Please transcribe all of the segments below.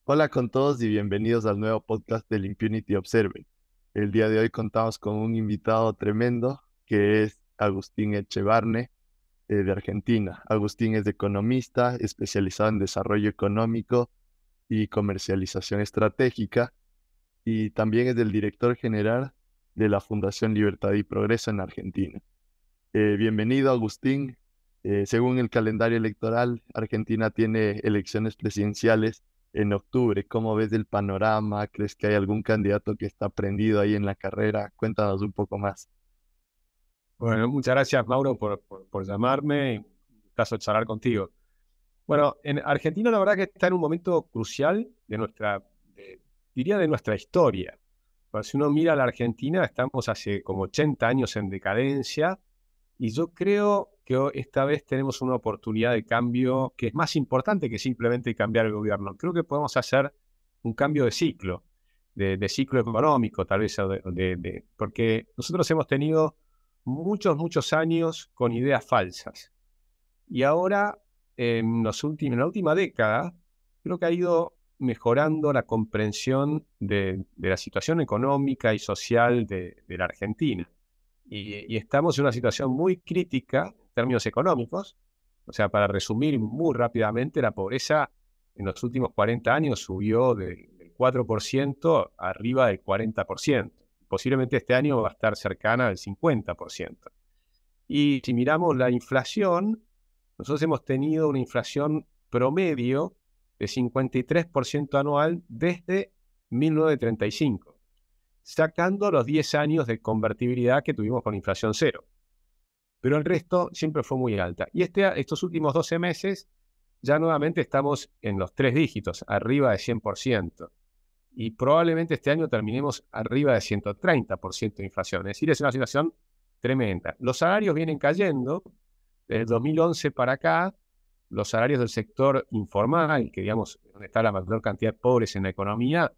Hola con todos y bienvenidos al nuevo podcast del Impunity Observer. El día de hoy contamos con un invitado tremendo que es Agustín Echevarne, de Argentina. Agustín es economista especializado en desarrollo económico y comercialización estratégica y también es el director general de la Fundación Libertad y Progreso en Argentina. Bienvenido, Agustín. Según el calendario electoral, Argentina tiene elecciones presidenciales en octubre. ¿Cómo ves el panorama? ¿Crees que hay algún candidato que está prendido ahí en la carrera? Cuéntanos un poco más. Bueno, muchas gracias, Mauro, por llamarme. Un gustazo charlar contigo. Bueno, en Argentina la verdad que está en un momento crucial diría de nuestra historia. Bueno, si uno mira a la Argentina, estamos hace como 80 años en decadencia y yo creo que esta vez tenemos una oportunidad de cambio que es más importante que simplemente cambiar el gobierno. Creo que podemos hacer un cambio de ciclo, de ciclo económico, tal vez, porque nosotros hemos tenido muchos años con ideas falsas. Y ahora, en la última década, creo que ha ido mejorando la comprensión de la situación económica y social de la Argentina. Y estamos en una situación muy crítica en términos económicos. O sea, para resumir muy rápidamente, la pobreza en los últimos 40 años subió del 4% arriba del 40%. Posiblemente este año va a estar cercana al 50%. Y si miramos la inflación, nosotros hemos tenido una inflación promedio de 53% anual desde 1935, sacando los 10 años de convertibilidad que tuvimos con inflación cero. Pero el resto siempre fue muy alta. Y estos últimos 12 meses ya nuevamente estamos en los 3 dígitos, arriba de 100%. Y probablemente este año terminemos arriba de 130% de inflación. Es decir, es una situación tremenda. Los salarios vienen cayendo. Desde 2011 para acá, los salarios del sector informal, que digamos, donde está la mayor cantidad de pobres en la economía,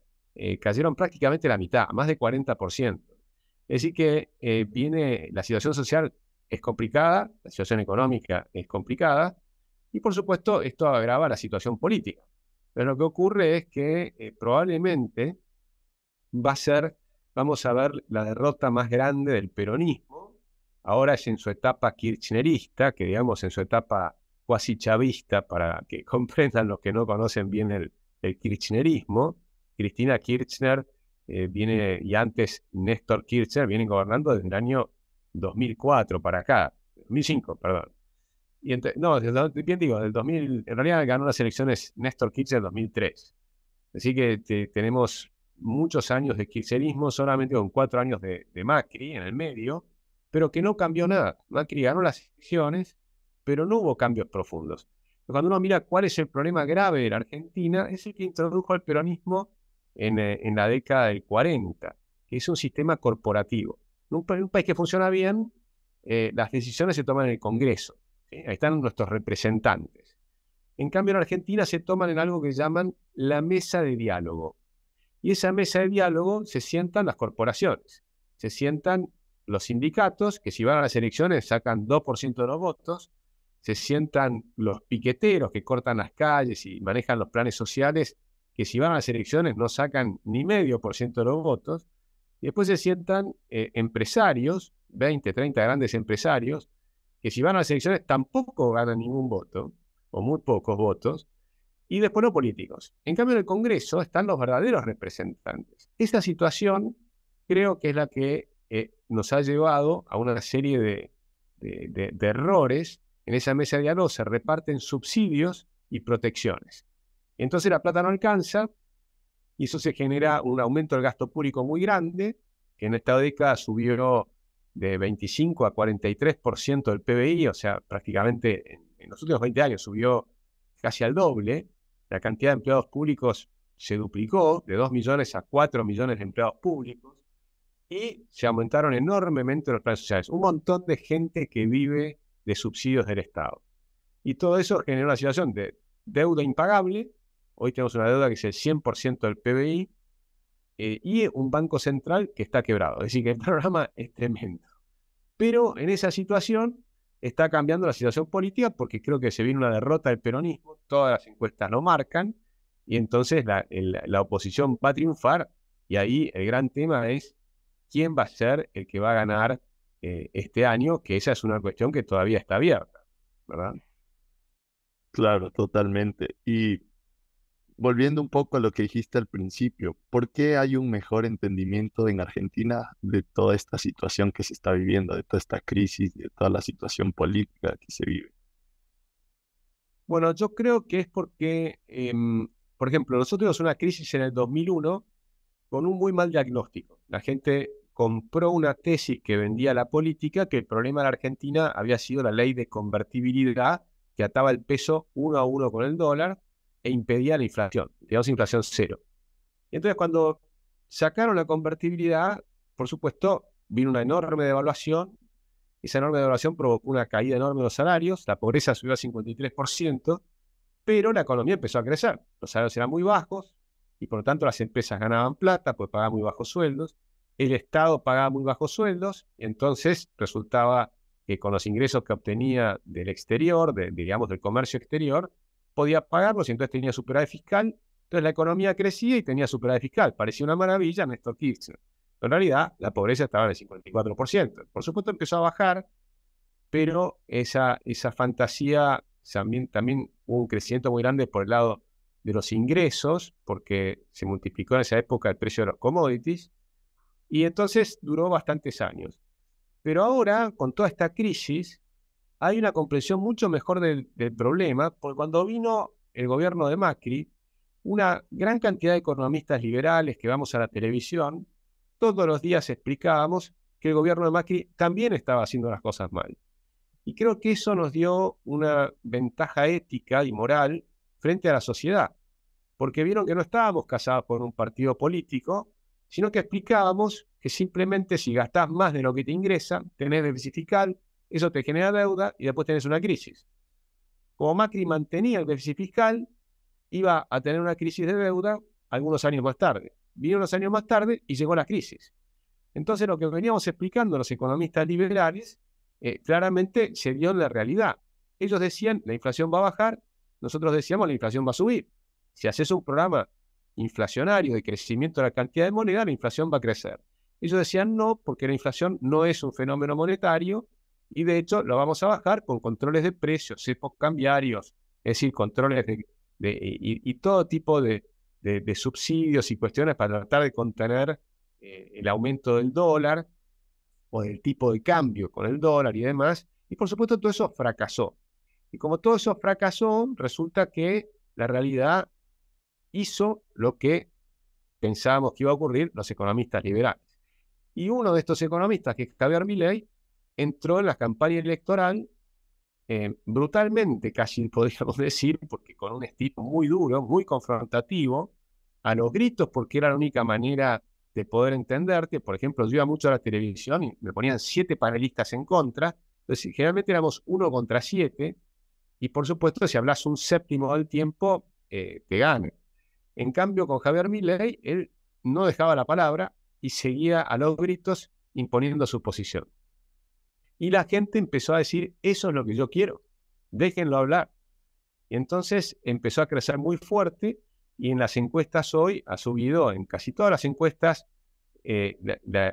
cayeron prácticamente la mitad, más de 40%. Es decir que la situación social es complicada, la situación económica es complicada, y por supuesto esto agrava la situación política. Pero lo que ocurre es que probablemente va a ser, vamos a ver la derrota más grande del peronismo. Ahora es en su etapa kirchnerista, que digamos en su etapa cuasi chavista, para que comprendan los que no conocen bien el kirchnerismo. Cristina Kirchner y antes Néstor Kirchner vienen gobernando desde el año 2004 para acá, 2005, perdón. No, bien digo, del 2000, en realidad ganó las elecciones Néstor Kirchner en 2003. Así que tenemos muchos años de kirchnerismo, solamente con 4 años de Macri en el medio, pero que no cambió nada. Macri ganó las elecciones, pero no hubo cambios profundos. Cuando uno mira cuál es el problema grave de la Argentina, es el que introdujo el peronismo en la década del 40, que es un sistema corporativo. En un país que funciona bien, las decisiones se toman en el Congreso, ¿sí? Ahí están nuestros representantes. En cambio, en Argentina se toman en algo que llaman la mesa de diálogo. Y esa mesa de diálogo se sientan las corporaciones, se sientan los sindicatos, que si van a las elecciones sacan 2% de los votos, se sientan los piqueteros que cortan las calles y manejan los planes sociales, que si van a las elecciones no sacan ni 0,5% de los votos, y después se sientan empresarios, 20, 30 grandes empresarios, que si van a las elecciones tampoco ganan ningún voto, o muy pocos votos, y después los políticos. En cambio, en el Congreso están los verdaderos representantes. Esa situación creo que es la que nos ha llevado a una serie de errores. En esa mesa de diálogo se reparten subsidios y protecciones. Entonces la plata no alcanza y eso se genera un aumento del gasto público muy grande, que en esta década subió de 25 a 43% del PBI, o sea, prácticamente en los últimos 20 años subió casi al doble. La cantidad de empleados públicos se duplicó de 2 millones a 4 millones de empleados públicos y se aumentaron enormemente los planes sociales. Un montón de gente que vive de subsidios del Estado. Y todo eso genera una situación de deuda impagable. Hoy tenemos una deuda que es el 100% del PBI y un banco central que está quebrado. Es decir, que el panorama es tremendo. Pero en esa situación está cambiando la situación política porque creo que se viene una derrota del peronismo. Todas las encuestas lo marcan. y entonces la oposición va a triunfar, y ahí el gran tema es quién va a ser el que va a ganar este año, que esa es una cuestión que todavía está abierta, ¿verdad? Claro, totalmente. Y volviendo un poco a lo que dijiste al principio, ¿por qué hay un mejor entendimiento en Argentina de toda esta situación que se está viviendo, de toda esta crisis, de toda la situación política que se vive? Bueno, yo creo que es porque, por ejemplo, nosotros tuvimos una crisis en el 2001 con un muy mal diagnóstico. La gente compró una tesis que vendía la política, que el problema de la Argentina había sido la ley de convertibilidad que ataba el peso 1 a 1 con el dólar e impedía la inflación, digamos inflación cero. Y entonces cuando sacaron la convertibilidad, por supuesto, vino una enorme devaluación. Esa enorme devaluación provocó una caída enorme de los salarios, la pobreza subió al 53%, pero la economía empezó a crecer. Los salarios eran muy bajos y por lo tanto las empresas ganaban plata, pues pagaban muy bajos sueldos. El Estado pagaba muy bajos sueldos, y entonces resultaba que con los ingresos que obtenía del exterior, digamos del comercio exterior, podía pagarlos y entonces tenía superávit fiscal. Entonces la economía crecía y tenía superávit fiscal. Parecía una maravilla, Néstor Kirchner. Pero en realidad la pobreza estaba en el 54%. Por supuesto empezó a bajar, pero esa fantasía también hubo un crecimiento muy grande por el lado de los ingresos, porque se multiplicó en esa época el precio de los commodities, y entonces duró bastantes años. Pero ahora, con toda esta crisis, hay una comprensión mucho mejor del problema, porque cuando vino el gobierno de Macri, una gran cantidad de economistas liberales que vamos a la televisión, todos los días explicábamos que el gobierno de Macri también estaba haciendo las cosas mal. Y creo que eso nos dio una ventaja ética y moral frente a la sociedad, porque vieron que no estábamos casados por un partido político, sino que explicábamos que simplemente si gastás más de lo que te ingresa, tenés déficit fiscal, eso te genera deuda y después tenés una crisis. Como Macri mantenía el déficit fiscal, iba a tener una crisis de deuda algunos años más tarde. Vino unos años más tarde y llegó la crisis. Entonces lo que veníamos explicando los economistas liberales claramente se dio en la realidad. Ellos decían la inflación va a bajar, nosotros decíamos la inflación va a subir. Si haces un programa inflacionario de crecimiento de la cantidad de moneda, la inflación va a crecer. Ellos decían no, porque la inflación no es un fenómeno monetario y de hecho lo vamos a bajar con controles de precios, cepos cambiarios, es decir, controles y todo tipo de subsidios y cuestiones para tratar de contener el aumento del dólar o del tipo de cambio con el dólar y demás. Y por supuesto todo eso fracasó. Y como todo eso fracasó, resulta que la realidad hizo lo que pensábamos que iba a ocurrir los economistas liberales. Y uno de estos economistas, que es Javier Milei, entró en la campaña electoral brutalmente, casi podríamos decir, porque con un estilo muy duro, muy confrontativo, a los gritos, porque era la única manera de poder entenderte. Por ejemplo, yo iba mucho a la televisión y me ponían 7 panelistas en contra, entonces generalmente éramos 1 contra 7, y por supuesto, si hablas un séptimo del tiempo, te gana. En cambio, con Javier Milei, él no dejaba la palabra y seguía a los gritos imponiendo su posición. Y la gente empezó a decir, eso es lo que yo quiero, déjenlo hablar. Y entonces empezó a crecer muy fuerte y en las encuestas hoy ha subido, en casi todas las encuestas,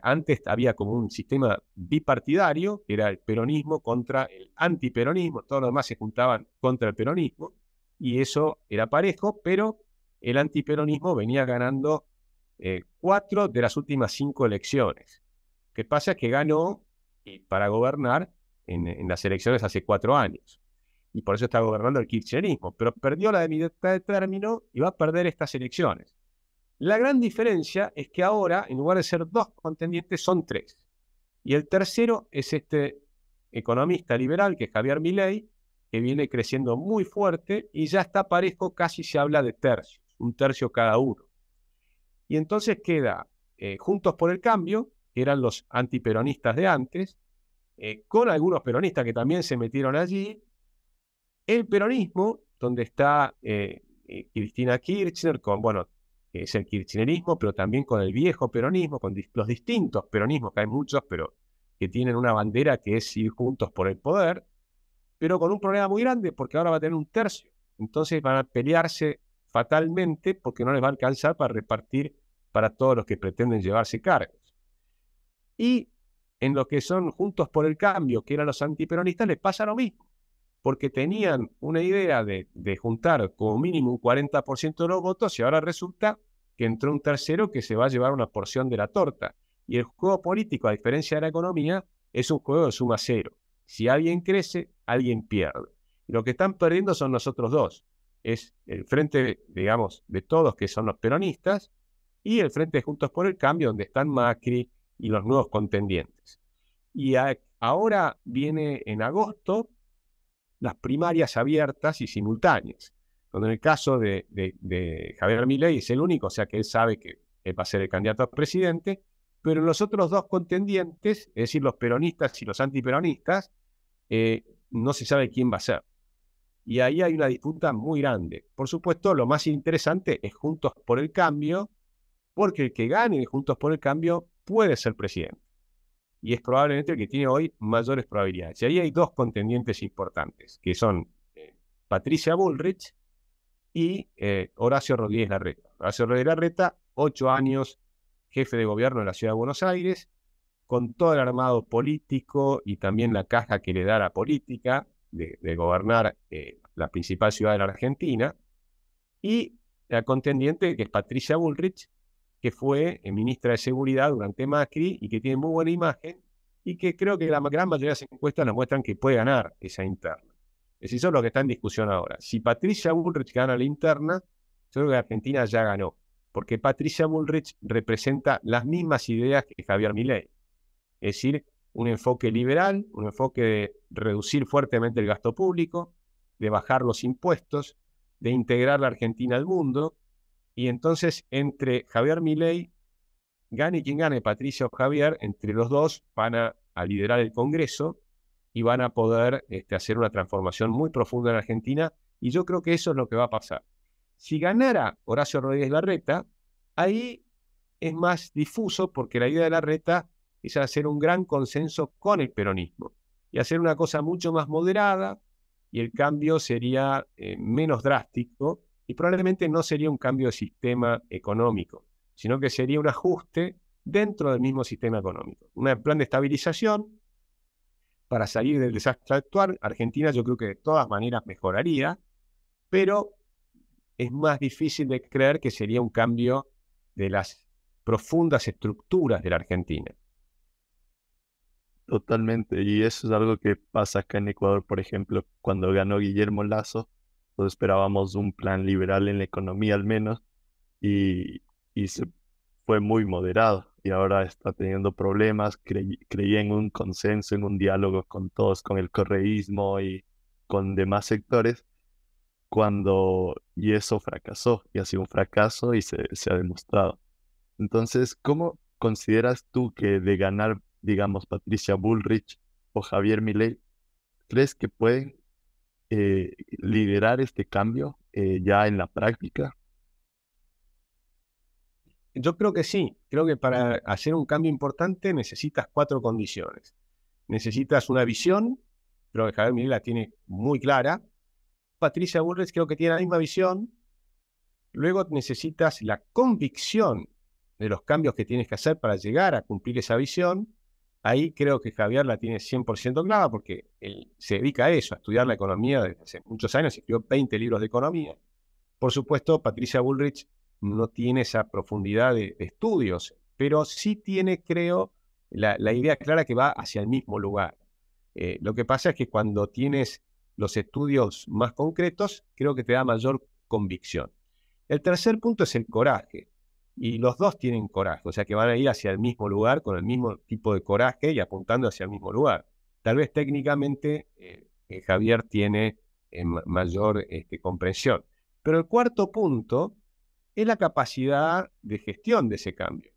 antes había como un sistema bipartidario, que era el peronismo contra el antiperonismo, todos los demás se juntaban contra el peronismo, y eso era parejo, pero el antiperonismo venía ganando 4 de las últimas 5 elecciones. ¿Qué pasa? Es que ganó para gobernar en las elecciones hace 4 años. Y por eso está gobernando el kirchnerismo. Pero perdió la de mitad de término y va a perder estas elecciones. La gran diferencia es que ahora, en lugar de ser 2 contendientes, son 3. Y el tercero es este economista liberal, que es Javier Milei, que viene creciendo muy fuerte y ya está parejo, casi se habla de tercios, 1/3 cada uno. Y entonces queda Juntos por el Cambio, que eran los antiperonistas de antes, con algunos peronistas que también se metieron allí, el peronismo, donde está Cristina Kirchner, es el kirchnerismo, pero también con el viejo peronismo, con los distintos peronismos, que hay muchos, pero que tienen una bandera que es ir juntos por el poder, pero con un problema muy grande, porque ahora va a tener 1/3. Entonces van a pelearse fatalmente porque no les va a alcanzar para repartir para todos los que pretenden llevarse cargos. Y en lo que son Juntos por el Cambio, que eran los antiperonistas, les pasa lo mismo, porque tenían una idea de juntar como mínimo un 40% de los votos y ahora resulta que entró un tercero que se va a llevar una porción de la torta. Y el juego político, a diferencia de la economía, es un juego de suma cero. Si alguien crece, alguien pierde. Y lo que están perdiendo son nosotros dos. Es el frente, digamos, de todos que son los peronistas y el frente de Juntos por el Cambio, donde están Macri y los nuevos contendientes. Y ahora viene en agosto las primarias abiertas y simultáneas, donde en el caso de Javier Milei es el único, o sea que él sabe que él va a ser el candidato a presidente, pero en los otros dos contendientes, es decir, los peronistas y los antiperonistas, no se sabe quién va a ser. Y ahí hay una disputa muy grande. Por supuesto, lo más interesante es Juntos por el Cambio, porque el que gane de Juntos por el Cambio puede ser presidente. Y es probablemente el que tiene hoy mayores probabilidades. Y ahí hay dos contendientes importantes, que son Patricia Bullrich y Horacio Rodríguez Larreta. Horacio Rodríguez Larreta, 8 años jefe de gobierno de la Ciudad de Buenos Aires, con todo el armado político y también la caja que le da la política de gobernar la principal ciudad de la Argentina. Y la contendiente, que es Patricia Bullrich, que fue ministra de Seguridad durante Macri y que tiene muy buena imagen y que creo que la gran mayoría de las encuestas nos muestran que puede ganar esa interna. Es decir, eso es lo que está en discusión ahora. Si Patricia Bullrich gana la interna, yo creo que Argentina ya ganó, porque Patricia Bullrich representa las mismas ideas que Javier Milei. Es decir, un enfoque liberal, un enfoque de reducir fuertemente el gasto público, de bajar los impuestos, de integrar la Argentina al mundo. Y entonces, entre Javier Milei, gane quien gane, Patricia o Javier, entre los dos van a liderar el Congreso y van a poder hacer una transformación muy profunda en Argentina. Y yo creo que eso es lo que va a pasar. Si ganara Horacio Rodríguez Larreta, ahí es más difuso, porque la idea de Larreta es hacer un gran consenso con el peronismo y hacer una cosa mucho más moderada, y el cambio sería menos drástico. Y probablemente no sería un cambio de sistema económico, sino que sería un ajuste dentro del mismo sistema económico. Un plan de estabilización para salir del desastre actual. Argentina yo creo que de todas maneras mejoraría, pero es más difícil de creer que sería un cambio de las profundas estructuras de la Argentina. Totalmente, y eso es algo que pasa acá en Ecuador, por ejemplo, cuando ganó Guillermo Lasso, todos esperábamos un plan liberal en la economía al menos, y, y se fue muy moderado, y ahora está teniendo problemas. Creía en un consenso, en un diálogo con todos, con el correísmo y con demás sectores, y eso fracasó, y ha sido un fracaso y se ha demostrado. Entonces, ¿cómo consideras tú que de ganar, digamos, Patricia Bullrich o Javier Milei, crees que pueden liderar este cambio ya en la práctica? Yo creo que sí. Creo que para hacer un cambio importante necesitas 4 condiciones. Necesitas una visión, creo que Javier Milei la tiene muy clara. Patricia Bullrich creo que tiene la misma visión. Luego necesitas la convicción de los cambios que tienes que hacer para llegar a cumplir esa visión. Ahí creo que Javier la tiene 100% clara, porque él se dedica a eso, a estudiar la economía desde hace muchos años, escribió 20 libros de economía. Por supuesto, Patricia Bullrich no tiene esa profundidad de estudios, pero sí tiene, creo, la idea clara que va hacia el mismo lugar. Lo que pasa es que cuando tienes los estudios más concretos, creo que te da mayor convicción. El tercer punto es el coraje, y los dos tienen coraje, o sea que van a ir hacia el mismo lugar con el mismo tipo de coraje y apuntando hacia el mismo lugar. Tal vez técnicamente Javier tiene mayor comprensión. Pero el cuarto punto es la capacidad de gestión de ese cambio.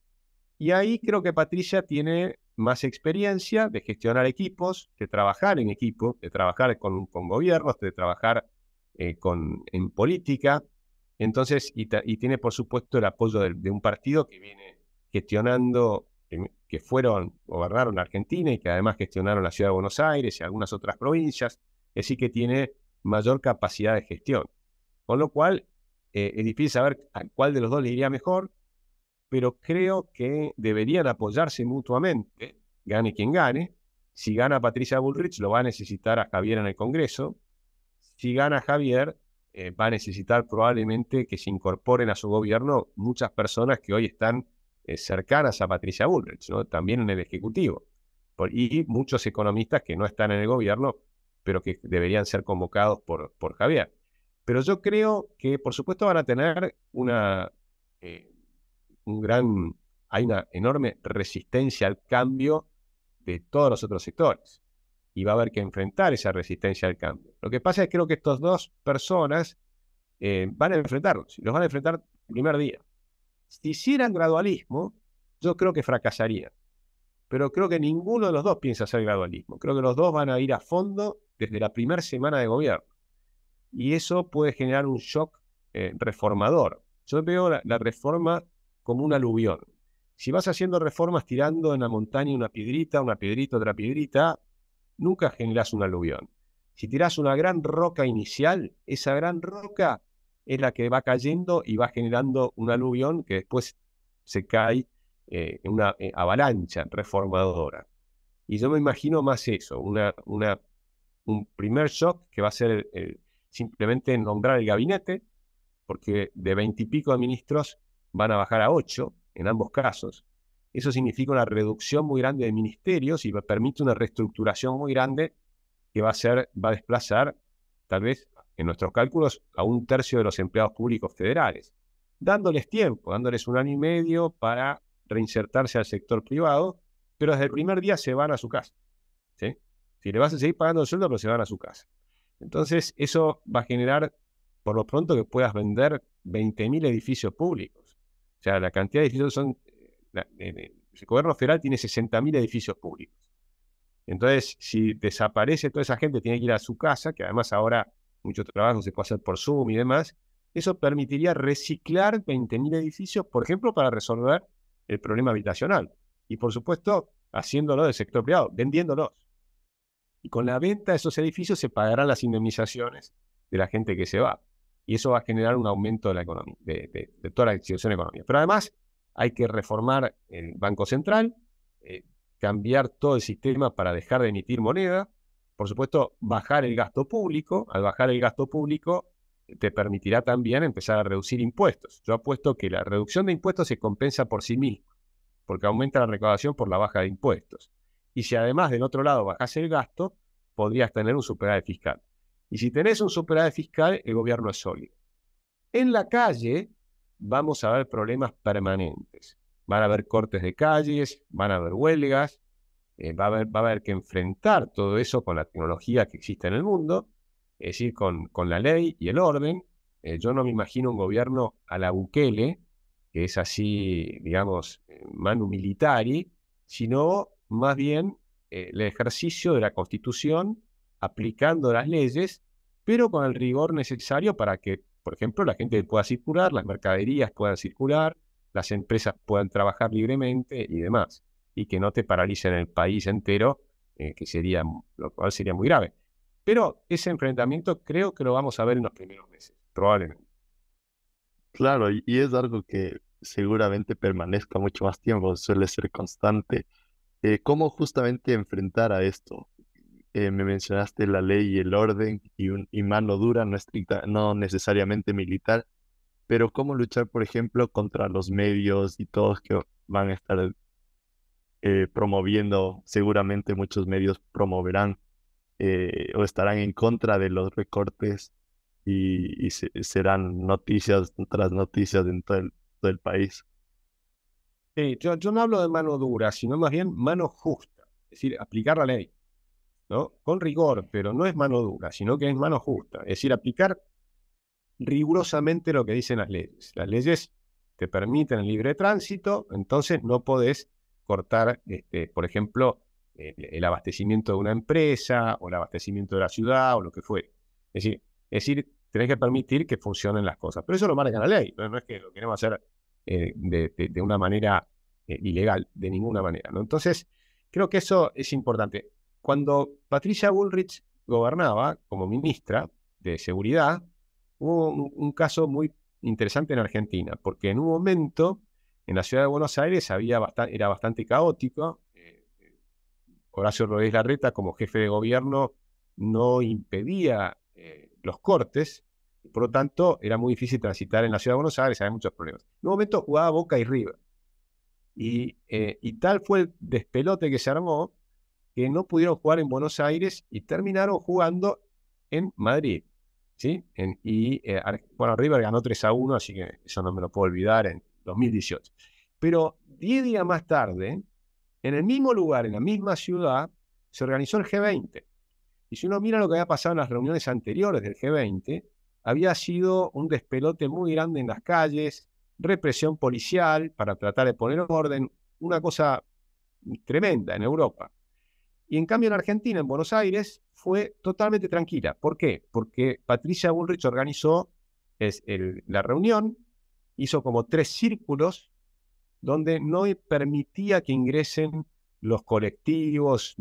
Y ahí creo que Patricia tiene más experiencia de gestionar equipos, de trabajar en equipo, de trabajar con gobiernos, de trabajar en política. Entonces, y tiene por supuesto el apoyo de un partido que viene gestionando, que gobernaron Argentina y que además gestionaron la Ciudad de Buenos Aires y algunas otras provincias. Es decir, que tiene mayor capacidad de gestión. Con lo cual, es difícil saber a cuál de los dos le iría mejor, pero creo que deberían apoyarse mutuamente, gane quien gane. Si gana Patricia Bullrich, lo va a necesitar a Javier en el Congreso. Si gana Javier, va a necesitar probablemente que se incorporen a su gobierno muchas personas que hoy están cercanas a Patricia Bullrich, ¿no? También en el Ejecutivo. Y muchos economistas que no están en el gobierno, pero que deberían ser convocados por Javier. Pero yo creo que, por supuesto, van a tener hay una enorme resistencia al cambio de todos los otros sectores. Y va a haber que enfrentar esa resistencia al cambio. Lo que pasa es que creo que estas dos personas van a enfrentarlos. Y los van a enfrentar el primer día. Si hicieran gradualismo, yo creo que fracasarían. Pero creo que ninguno de los dos piensa hacer gradualismo. Creo que los dos van a ir a fondo desde la primera semana de gobierno. Y eso puede generar un shock reformador. Yo veo la reforma como un aluvión. Si vas haciendo reformas tirando en la montaña una piedrita, otra piedrita, nunca generas un aluvión. Si tirás una gran roca inicial, esa gran roca es la que va cayendo y va generando un aluvión que después se cae en una avalancha reformadora. Y yo me imagino más eso, un primer shock que va a ser simplemente nombrar el gabinete, porque de 20 y pico de ministros van a bajar a 8 en ambos casos. Eso significa una reducción muy grande de ministerios y permite una reestructuración muy grande que va a desplazar, tal vez, en nuestros cálculos, a 1/3 de los empleados públicos federales, dándoles tiempo, dándoles 1 año y medio para reinsertarse al sector privado, pero desde el primer día se van a su casa, ¿sí? Si le vas a seguir pagando el sueldo, pero se van a su casa. Entonces, eso va a generar, por lo pronto, que puedas vender 20.000 edificios públicos. O sea, la cantidad de edificios el gobierno federal tiene 60.000 edificios públicos. Entonces, si desaparece toda esa gente, tiene que ir a su casa, que además ahora mucho trabajo se puede hacer por Zoom y demás, eso permitiría reciclar 20.000 edificios, por ejemplo, para resolver el problema habitacional. Y, por supuesto, haciéndolo del sector privado, vendiéndolos. Y con la venta de esos edificios se pagarán las indemnizaciones de la gente que se va. Y eso va a generar un aumento de la economía, de toda la situación económica. Pero además hay que reformar el Banco Central, cambiar todo el sistema para dejar de emitir moneda. Por supuesto, bajar el gasto público. Al bajar el gasto público, te permitirá también empezar a reducir impuestos. Yo apuesto que la reducción de impuestos se compensa por sí misma, porque aumenta la recaudación por la baja de impuestos. Y si además del otro lado bajas el gasto, podrías tener un superávit fiscal. Y si tenés un superávit fiscal, el gobierno es sólido. En la calle vamos a ver problemas permanentes. Van a haber cortes de calles, van a haber huelgas, va a haber que enfrentar todo eso con la tecnología que existe en el mundo, es decir, con la ley y el orden. Yo no me imagino un gobierno a la Bukele, que es así, digamos, manu militari, sino más bien el ejercicio de la Constitución, aplicando las leyes, pero con el rigor necesario para que, por ejemplo, la gente pueda circular, las mercaderías puedan circular, las empresas puedan trabajar libremente y demás, y que no te paralicen el país entero, lo cual sería muy grave. Pero ese enfrentamiento creo que lo vamos a ver en los primeros meses, probablemente. Claro, y es algo que seguramente permanezca mucho más tiempo, suele ser constante. ¿Cómo justamente enfrentar a esto? Me mencionaste la ley y el orden y mano dura, no estricta, no necesariamente militar, pero ¿cómo luchar, por ejemplo, contra los medios y todos que van a estar promoviendo? Seguramente muchos medios promoverán o estarán en contra de los recortes y serán noticias tras noticias en todo el país. Yo no hablo de mano dura, sino más bien mano justa, es decir, aplicar la ley, ¿no? Con rigor, pero no es mano dura, sino que es mano justa, es decir, aplicar rigurosamente lo que dicen las leyes. Las leyes te permiten el libre tránsito, entonces no podés cortar, por ejemplo, el abastecimiento de una empresa o el abastecimiento de la ciudad o lo que fuere. Es decir, tenés que permitir que funcionen las cosas. Pero eso lo marca la ley, no es que lo queremos hacer de una manera ilegal, de ninguna manera, ¿no? Entonces, creo que eso es importante. Cuando Patricia Bullrich gobernaba como ministra de Seguridad, hubo un caso muy interesante en Argentina, porque en un momento en la ciudad de Buenos Aires era bastante caótico. Horacio Rodríguez Larreta, como jefe de gobierno, no impedía los cortes, y por lo tanto era muy difícil transitar en la ciudad de Buenos Aires, había muchos problemas. En un momento jugaba Boca y River, y tal fue el despelote que se armó, que no pudieron jugar en Buenos Aires y terminaron jugando en Madrid, ¿sí? Bueno, River ganó 3-1, así que eso no me lo puedo olvidar, en 2018. Pero 10 días más tarde, en el mismo lugar, en la misma ciudad, se organizó el G20. Y si uno mira lo que había pasado en las reuniones anteriores del G20, había sido un despelote muy grande en las calles, represión policial para tratar de poner orden, una cosa tremenda en Europa. Y en cambio en Argentina, en Buenos Aires, fue totalmente tranquila. ¿Por qué? Porque Patricia Bullrich organizó la reunión, hizo como 3 círculos donde no permitía que ingresen los colectivos,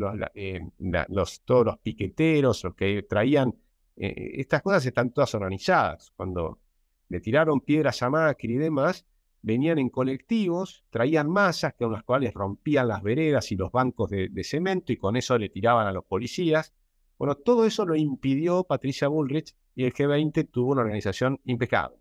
todos los piqueteros, los que traían. Estas cosas están todas organizadas. Cuando le tiraron piedras a Macri y demás, venían en colectivos, traían masas con las cuales rompían las veredas y los bancos de cemento, y con eso le tiraban a los policías. Bueno, todo eso lo impidió Patricia Bullrich, y el G20 tuvo una organización impecable.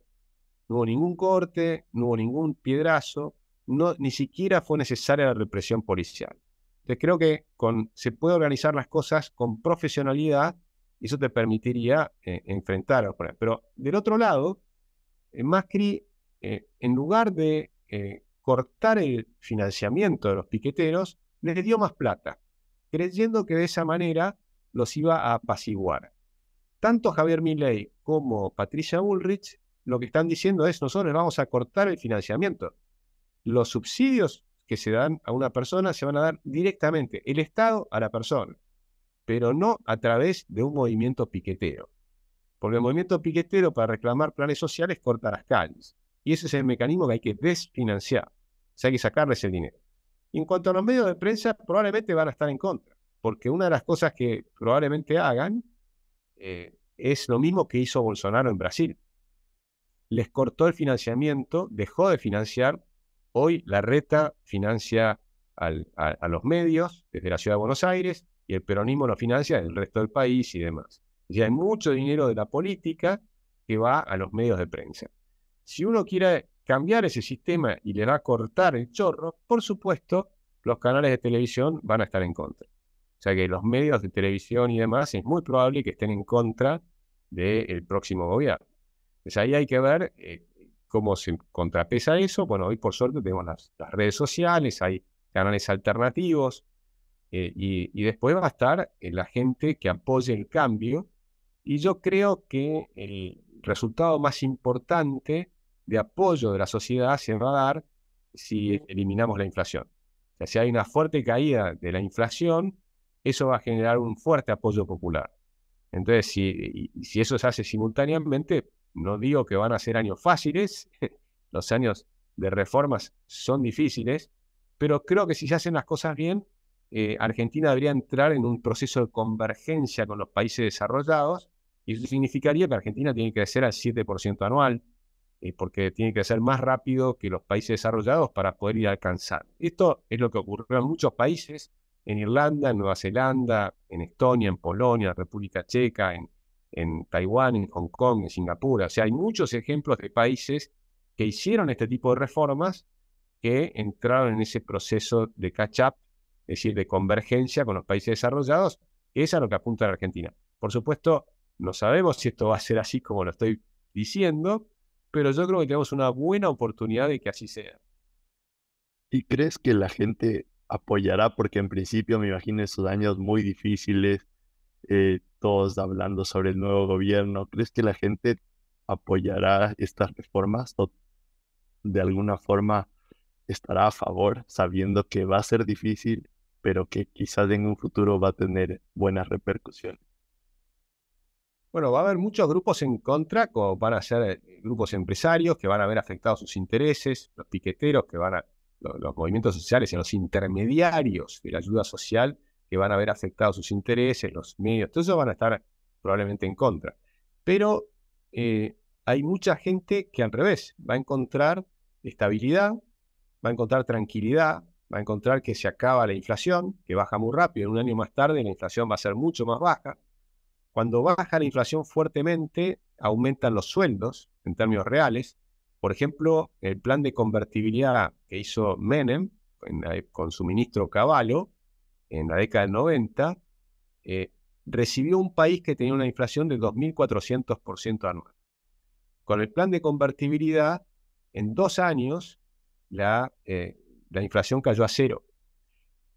No hubo ningún corte, no hubo ningún piedrazo, ni siquiera fue necesaria la represión policial. Entonces creo que se puede organizar las cosas con profesionalidad, y eso te permitiría enfrentar a los problemas. Pero del otro lado, Macri, en lugar de cortar el financiamiento de los piqueteros, les dio más plata, creyendo que de esa manera los iba a apaciguar. Tanto Javier Milei como Patricia Bullrich lo que están diciendo es: nosotros les vamos a cortar el financiamiento. Los subsidios que se dan a una persona se van a dar directamente, el Estado a la persona, pero no a través de un movimiento piquetero. Porque el movimiento piquetero, para reclamar planes sociales, corta las calles. Y ese es el mecanismo que hay que desfinanciar. O sea, hay que sacarles el dinero. Y en cuanto a los medios de prensa, probablemente van a estar en contra. Porque una de las cosas que probablemente hagan es lo mismo que hizo Bolsonaro en Brasil. Les cortó el financiamiento, dejó de financiar. Hoy Larreta financia a los medios desde la ciudad de Buenos Aires, y el peronismo lo financia del resto del país y demás. Y hay mucho dinero de la política que va a los medios de prensa. Si uno quiere cambiar ese sistema y le va a cortar el chorro, por supuesto, los canales de televisión van a estar en contra. O sea que los medios de televisión y demás es muy probable que estén en contra del próximo gobierno. Entonces ahí hay que ver cómo se contrapesa eso. Bueno, hoy por suerte tenemos las redes sociales, hay canales alternativos, y después va a estar la gente que apoye el cambio. Y yo creo que el resultado más importante de apoyo de la sociedad se va a dar si eliminamos la inflación. O sea, si hay una fuerte caída de la inflación, eso va a generar un fuerte apoyo popular. Entonces, si eso se hace simultáneamente, no digo que van a ser años fáciles, los años de reformas son difíciles, pero creo que si se hacen las cosas bien, Argentina debería entrar en un proceso de convergencia con los países desarrollados, y eso significaría que Argentina tiene que crecer al 7% anual, porque tiene que crecer más rápido que los países desarrollados para poder ir a alcanzar. Esto es lo que ocurrió en muchos países, en Irlanda, en Nueva Zelanda, en Estonia, en Polonia, en República Checa, en Taiwán, en Hong Kong, en Singapur. O sea, hay muchos ejemplos de países que hicieron este tipo de reformas, que entraron en ese proceso de catch-up, es decir, de convergencia con los países desarrollados. Es a lo que apunta la Argentina. Por supuesto, no sabemos si esto va a ser así como lo estoy diciendo, pero yo creo que tenemos una buena oportunidad de que así sea. ¿Y crees que la gente apoyará? Porque en principio me imagino esos años muy difíciles, todos hablando sobre el nuevo gobierno. ¿Crees que la gente apoyará estas reformas o de alguna forma estará a favor, sabiendo que va a ser difícil, pero que quizás en un futuro va a tener buenas repercusiones? Bueno, va a haber muchos grupos en contra, como van a ser grupos empresarios que van a ver afectados sus intereses, los piqueteros los movimientos sociales y los intermediarios de la ayuda social que van a ver afectados sus intereses, los medios, todos ellos van a estar probablemente en contra. Pero hay mucha gente que al revés va a encontrar estabilidad, va a encontrar tranquilidad, va a encontrar que se acaba la inflación, que baja muy rápido. Un año más tarde la inflación va a ser mucho más baja. Cuando baja la inflación fuertemente, aumentan los sueldos en términos reales. Por ejemplo, el plan de convertibilidad que hizo Menem con su ministro Cavallo en la década del 90, recibió un país que tenía una inflación de 2.400% anual. Con el plan de convertibilidad, en 2 años, la inflación cayó a cero.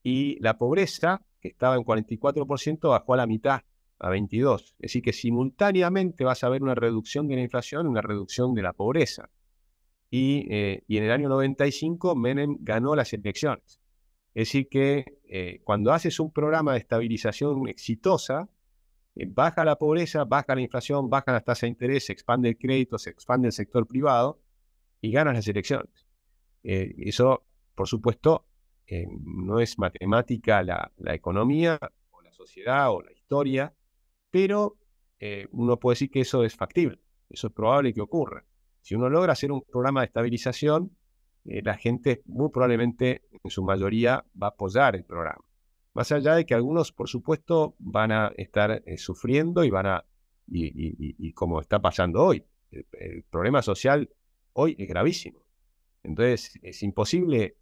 Y la pobreza, que estaba en 44%, bajó a la mitad, a 22%. Es decir, que simultáneamente vas a ver una reducción de la inflación y una reducción de la pobreza. Y en el año 95, Menem ganó las elecciones. Es decir, que cuando haces un programa de estabilización exitosa, baja la pobreza, baja la inflación, bajan las tasas de interés, se expande el crédito, se expande el sector privado y ganas las elecciones. Eso, por supuesto, no es matemática la economía, o la sociedad, o la historia, pero uno puede decir que eso es factible, eso es probable que ocurra. Si uno logra hacer un programa de estabilización, la gente muy probablemente, en su mayoría, va a apoyar el programa. Más allá de que algunos, por supuesto, van a estar sufriendo y como está pasando hoy. El problema social hoy es gravísimo. Entonces, es imposible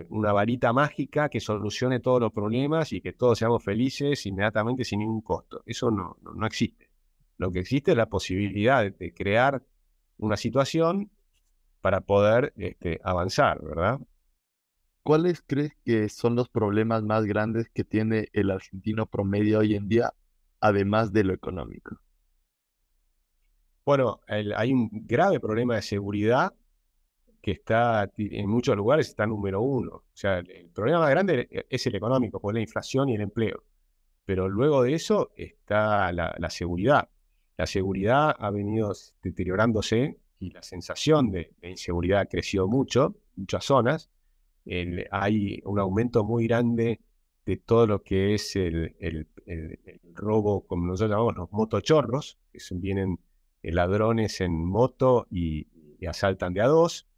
una varita mágica que solucione todos los problemas y que todos seamos felices inmediatamente sin ningún costo. Eso no existe. Lo que existe es la posibilidad de crear una situación para poder avanzar, ¿verdad? ¿Cuáles crees que son los problemas más grandes que tiene el argentino promedio hoy en día, además de lo económico? Bueno, hay un grave problema de seguridad que está en muchos lugares está número uno. O sea, el problema más grande es el económico, por la inflación y el empleo. Pero luego de eso está la seguridad. La seguridad ha venido deteriorándose y la sensación de inseguridad ha crecido mucho, en muchas zonas. Hay un aumento muy grande de todo lo que es el robo, como nosotros llamamos los motochorros, que vienen ladrones en moto y asaltan de a dos.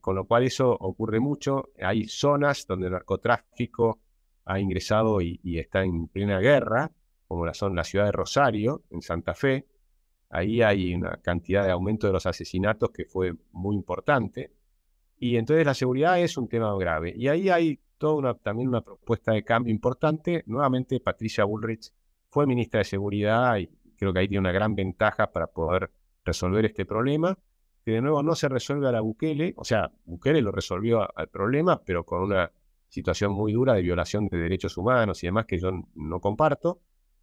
Con lo cual eso ocurre mucho. Hay zonas donde el narcotráfico ha ingresado y está en plena guerra, como son la ciudad de Rosario, en Santa Fe. Ahí hay una cantidad de aumento de los asesinatos que fue muy importante. Y entonces la seguridad es un tema grave. Y ahí hay también una propuesta de cambio importante. Nuevamente Patricia Bullrich fue ministra de Seguridad y creo que ahí tiene una gran ventaja para poder resolver este problema, que de nuevo no se resuelve a la Bukele. O sea, Bukele lo resolvió al problema, pero con una situación muy dura de violación de derechos humanos y demás que yo no comparto,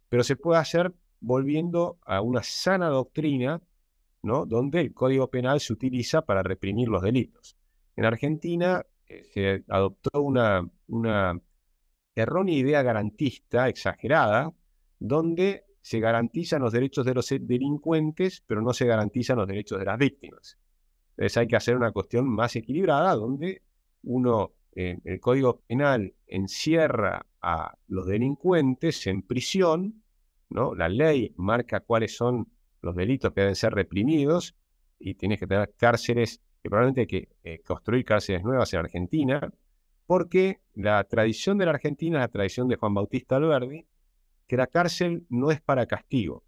pero se puede hacer volviendo a una sana doctrina, ¿no?, donde el Código Penal se utiliza para reprimir los delitos. En Argentina se adoptó una errónea idea garantista, exagerada, donde se garantizan los derechos de los delincuentes, pero no se garantizan los derechos de las víctimas. Entonces hay que hacer una cuestión más equilibrada, donde el Código Penal encierra a los delincuentes en prisión, ¿no? La ley marca cuáles son los delitos que deben ser reprimidos y tienes que tener cárceles, que probablemente hay que construir cárceles nuevas en Argentina, porque la tradición de la Argentina es la tradición de Juan Bautista Alberdi, que la cárcel no es para castigo,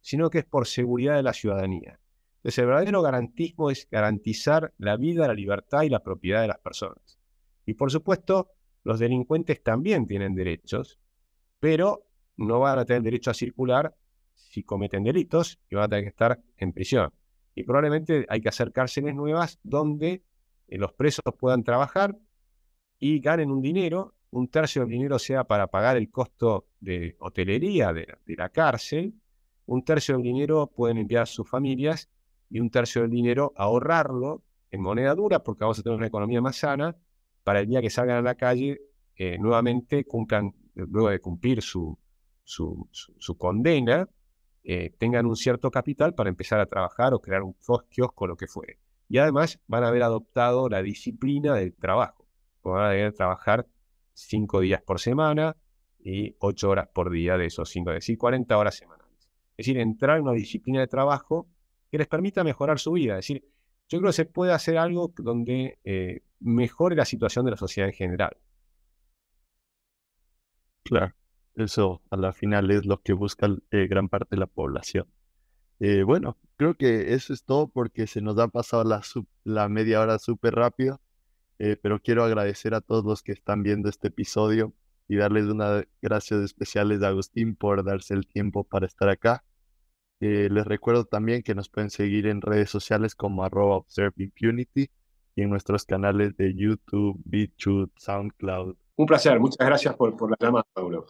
sino que es por seguridad de la ciudadanía. Entonces, el verdadero garantismo es garantizar la vida, la libertad y la propiedad de las personas. Y por supuesto, los delincuentes también tienen derechos, pero no van a tener derecho a circular si cometen delitos y van a tener que estar en prisión. Y probablemente hay que hacer cárceles nuevas donde los presos puedan trabajar y ganen un dinero. Un tercio del dinero sea para pagar el costo de hotelería de la cárcel, un tercio del dinero pueden enviar a sus familias y un tercio del dinero ahorrarlo en moneda dura, porque vamos a tener una economía más sana, para el día que salgan a la calle, nuevamente cumplan, luego de cumplir su condena, tengan un cierto capital para empezar a trabajar o crear un kiosco o lo que fuere. Y además van a haber adoptado la disciplina del trabajo, van a deber trabajar 5 días por semana y 8 horas por día de esos 5, es decir, 40 horas semanales. Es decir, entrar en una disciplina de trabajo que les permita mejorar su vida. Es decir, yo creo que se puede hacer algo donde mejore la situación de la sociedad en general. Claro, eso a la final es lo que busca gran parte de la población. Bueno, creo que eso es todo porque se nos ha pasado la media hora súper rápido, pero quiero agradecer a todos los que están viendo este episodio y darles unas gracias especiales a Agustín por darse el tiempo para estar acá. Les recuerdo también que nos pueden seguir en redes sociales como @observeimpunity y en nuestros canales de YouTube, BitChute, SoundCloud. Un placer, muchas gracias por la llamada, Mauro.